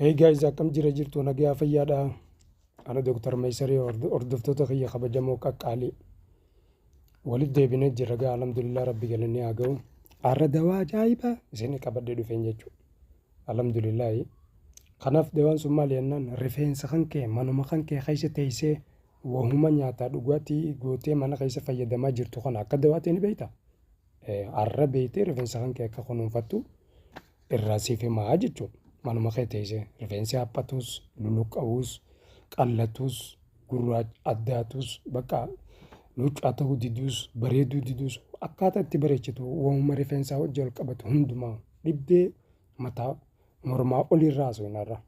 Hey guys, akkam jirtu nagaa fayyaadha. Ana Dr. Meesari hordoftoota kiyya kabajamoo qaqqaalii. Walitti deebinee jirra gaa alhamdulillah rabbi galannee haa ga'u. Har'a dawaa ajaa'ibaa isin qabadhee dhufeen jechuudha. Alhamdulillah. Kanaaf dawaan sun maal jennaan rifeensa kan kee manuma kan kee keessa teessee wahuma nyaataa dhugaatii gootee mana keessa fayyadamaa jirtu kana akka dawaatiin ni beektaa? Har'a beektee rifeensa kan kee akka kunuunfattu irraa siif himaa jechuudha. Manuma kee teessee rifeensi haphatus, luluqqa'us, qallatus, gurraacha addaatus bakka luccaa ta'uu didus, bareeduu didus akkaataa itti bareechitu wahuma rifeensaa wajjin wal qabatu hundumaa dhibdee mataa mormaa olirraa osoo hin arra.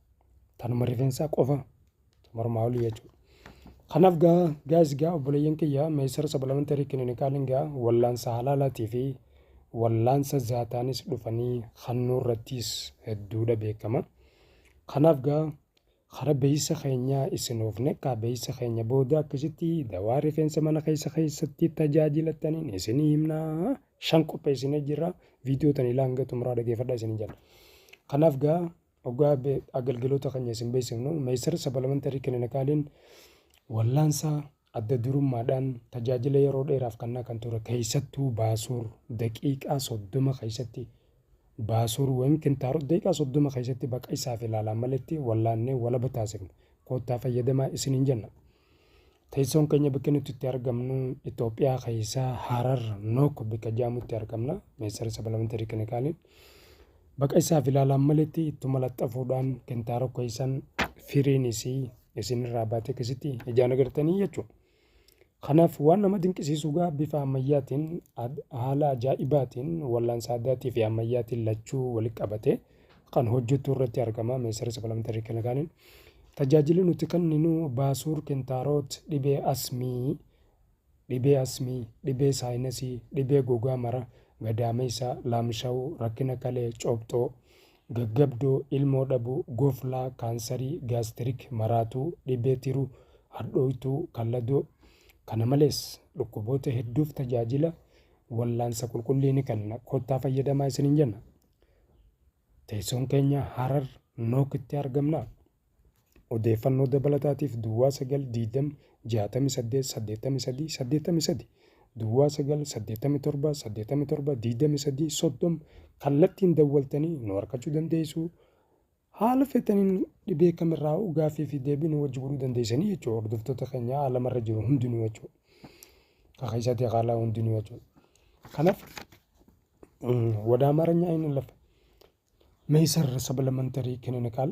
Tanuma rifeensaa qofa mormaa olii jechuudha. Kanaaf gaas obboleeyyan kiyyaa meesara sabalamantarii kiliinikaaliin wallaansa halaalaatii fi wallaansa zaataanis dhufanii hannuu irrattis hedduudha beekama. Kanaaf kara beeysa keenyaa isin oofne kaa beeysa keenya booda akkasitti dawaa rifeensa mana keessatti tajaajilataniin isinii himnaa 5 qopheessinee jirra. Viidiyoo tan ilaa hanga xumuraa dhageeffadhaa isin jala. Kanaaf ogaa agalgaloota keenya isin beeksifnu meesara sabalamantarii kiliinikaaliin wallaansa adda durummaadhaan tajaajila yeroo dheeraaf kannaa kan ture keessattuu baasuur daqiiqaa 30 keessatti baasuur waan kintaarot daqiiqaa 30 keessatti baqa isaaf ilaalaa maletti wallaannee walaba taasifne koottaa fayyadamaa isiniin jenna. Teessoon keenya bakka nuti itti argamnu Itoophiyaa keessaa Harar Nook bakka jaamutti argamna. Meesara sabalamantarii kiliinikaaliin baqa isaaf ilaalaa maletti ittuma laxxafuudhaan kintaaroo keessan firiin isinirraa baatee akkasitti ijaan agartanii jechuudha. Kanaaf waan nama dinqisiisu bifa ammayyaatiin haala ajaa'ibaatiin wallaansa addaatii fi ammayyaatiin lachuu walitti qabatee kan hojjetu irratti argama meesara sabalamantarii kiliinikaaliin. Tajaajilli nuti kenninu baasuur kintaaroot dhibee asmii, dhibee saayinasii, dhibee gogaa mara, gadaameessa, laamsha'uu, rakkina kalee, coobxoo, gaggabdoo, ilmoo dhabuu, goflaa, kaansarii, gaastirik, maraatuu, dhibee tiruu, hadhooytuu, kalladoo. Kana malees dhukkuboota hedduuf tajaajila wallaansa qulqulliini kenna koottaa fayyadamaa isiniin jenna. Teessoon keenya Harar Nookitti argamna. Odeeffannoo dabalataatiif Duwwaa 920 68 83 83 Duwwaa 987 87 23 30 kallattiin dawwaltanii nu argachuu dandeessu. Haala feetaniin dhibee kamirraa gaaffii fi deebii nu wajji godhuu dandeessanii jechuudha. Hordoftoota keenya haala marra jiru hundinuu jechuudha. Kakaayisaati haalaa hundinuu jechuudha. Kanaaf ወደ አማርኛ እንለፍ። ሜስር ሰፕሊመንተሪ ክሊኒካል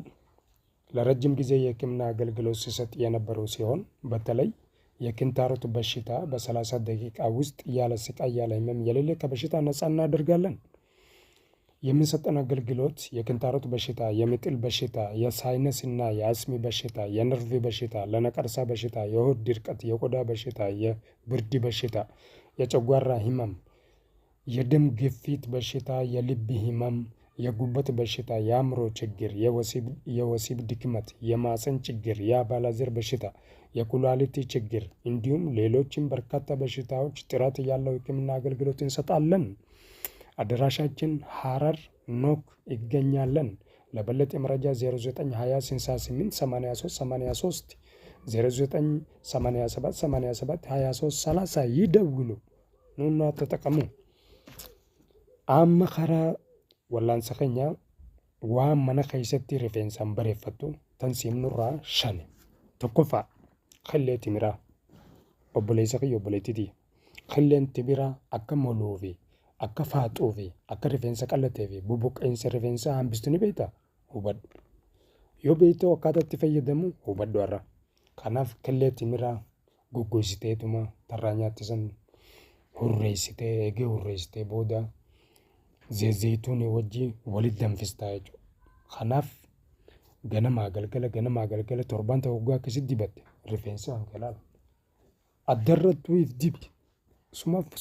ለረጅም ጊዜ የሕክምና አገልግሎት ሲሰጥ የነበረው ሲሆን በተለይ የኪንታሮት በሽታ በ30 ደቂቃ ውስጥ ያለ ስቃይ ያለ ህመም የሌለ ከበሽታ ነፃ እናደርጋለን። የምንሰጠን አገልግሎት የኪንታሮት በሽታ፣ የምጥል በሽታ፣ የሳይነስና የአስሚ በሽታ፣ የነርቭ በሽታ፣ ለነቀርሳ በሽታ፣ የሆድ ድርቀት፣ የቆዳ በሽታ፣ የብርድ በሽታ፣ የጨጓራ ህመም፣ የደም ግፊት በሽታ፣ የልብ ህመም፣ የጉበት በሽታ፣ የአእምሮ ችግር፣ የወሲብ ድክመት፣ የማፀን ችግር፣ የአባላዘር በሽታ፣ የኩላሊት ችግር እንዲሁም ሌሎችም በርካታ በሽታዎች ጥራት ያለው ህክምና አገልግሎት እንሰጣለን። አድራሻችን ሐረር ኖክ ይገኛለን። ለበለጠ መረጃ 0920688383 0987872330 ይደውሉ። ኑና ተጠቀሙ። amma karaa wallaansa keenya waan mana keessatti rifeensaan bareeffattu tansiimnurraa 5 tokkoffaa qillee timiraa obboleessa kiyya obboleettiiti. Qilleen timiraa akka moluu fi akka faaxuu fi akka rifeensa qallatee fi bubuqqeensa rifeensaa hambistu ni beektaa? Hubadhu. Yoo beekte akkaataa itti fayyadamu hubadhu har'a. Kanaaf qillee timiraa goggogsiteetuma tarraa nyaattisan hurreessitee eegee hurreessitee booda zeytuunii wajji walitti danfistaa jechuudha. Kanaaf ganamaa galgala torban ta'u waggaa akkasitti dibatte rifeensa hanqalaala. Addarrattuu if dibi.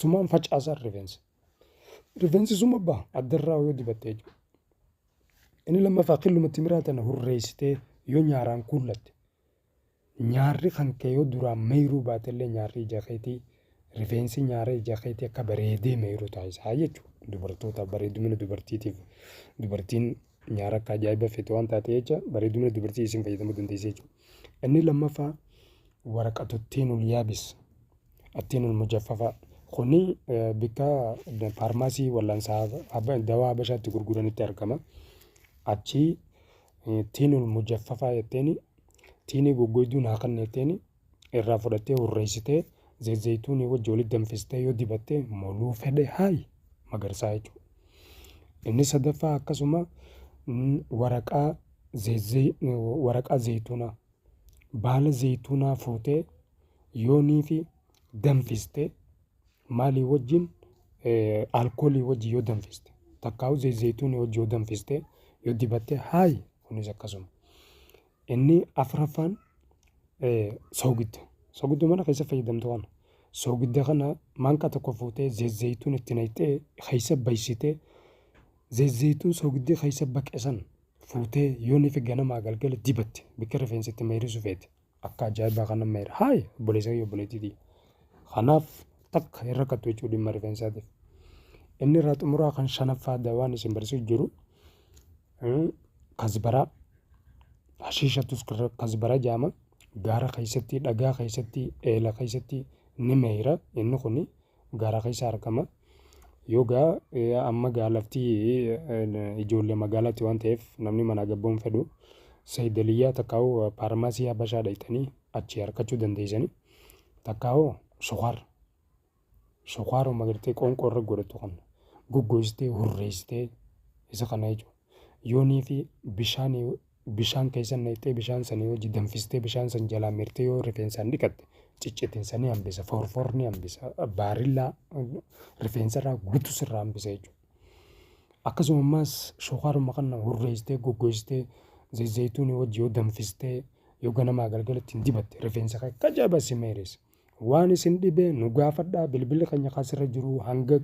Sumaan facaasaa rifeensa. Rifeensi suma ba'a addarraa yoo dibatte jechuudha. Inni lammaffaa qilluma timiraa tana hurreessitee yoo nyaaraan kuullatte. Nyaarri kan kee yoo duraan meeyiruu baatellee nyaarri ija keetii rifeensi nyaara ija keetii akka bareedee meeyiruu taasisaa jechuudha. Dubartoota bareedumina dubartiitiif dubartiin nyaara akka ajaa'iba feete waan taate jecha bareedumina dubartii isin fayyadamuu dandeesse jechuudha. Inni lammaffaa waraqatu ittiinul yaabis ittiinul mujaffafa kuni bikka faarmaasii wal'aansaa dawaa habashaatti gurguranitti argama. Achi ittiinul mujaffafa jetteeni tiinii goggoyduu naa kan jetteeni irraa fudhattee hurreessitee zayituunii wajji walitti danfistee yoo dibattee moluu fedhe haayi magarsaa jechuudha. Inni sadaffaa akkasuma waraqaa zayituunaa baala zayituunaa fuutee yoonii fi danfistee maalii wajjin alkoolii wajji yoo danfiste takkaa'u zayituunii wajji yoo danfiste yoo dibattee haayi kunis akkasuma. Inni afuraffaan soogidda mana keessa fayyadamtu kana soogidda kana maanqa tokko fuutee zayituun itti naqxee keessa baysitee zayituun soogiddee keessa baqesan fuutee yoonii fi ganamaa galgala dibatte bikka rifeensitti meerisu feete akka ajaa'ibaa kana meera haayi obboleessa yoo obboleettiiti. Kanaaf takka irra kattu jechuudha dhimma rifeensaatiif. Inni irraa xumuraa kan shanaffaa dawaan isin barsiisuuf jiru kazbaraa hashiishatus kazbaraa jedhama. Gaara keessatti dhagaa keessatti eela keessatti ni meera inni kun gaara keessa argama. Yogaa amma gaalaftii ijoollee magaalaatti waan ta'eef namni mana gabboon fedhu saayidaliyyaa takkaa'u faarmaasii habashaa dhaqxanii achi argachuu dandeessanii takkaa'u sukkaaruma gartee qoonqoo irra godhatu kan goggoostee hurreessitee isa kana jechuudha. Yoonii fi bishaan keessa naqxee bishaan sanii hojii danfistee bishaan san jalaa mirtee yoo rifeensaan dhiqatte ciccitiinsa ni hambisa forfor ni hambisa baarillaa rifeensarraa guutus irraa hambisa jechuudha. Akkasumas sukkaaruma kana hurreessitee goggoostee zayituunii wajji yoo danfistee yoo ganamaa galgalatti hin dibatte rifeensa kan ajaa'iba si meeres waan isin dhibee nu gaafadhaa bilbilli keenya kaasirra jiru hanga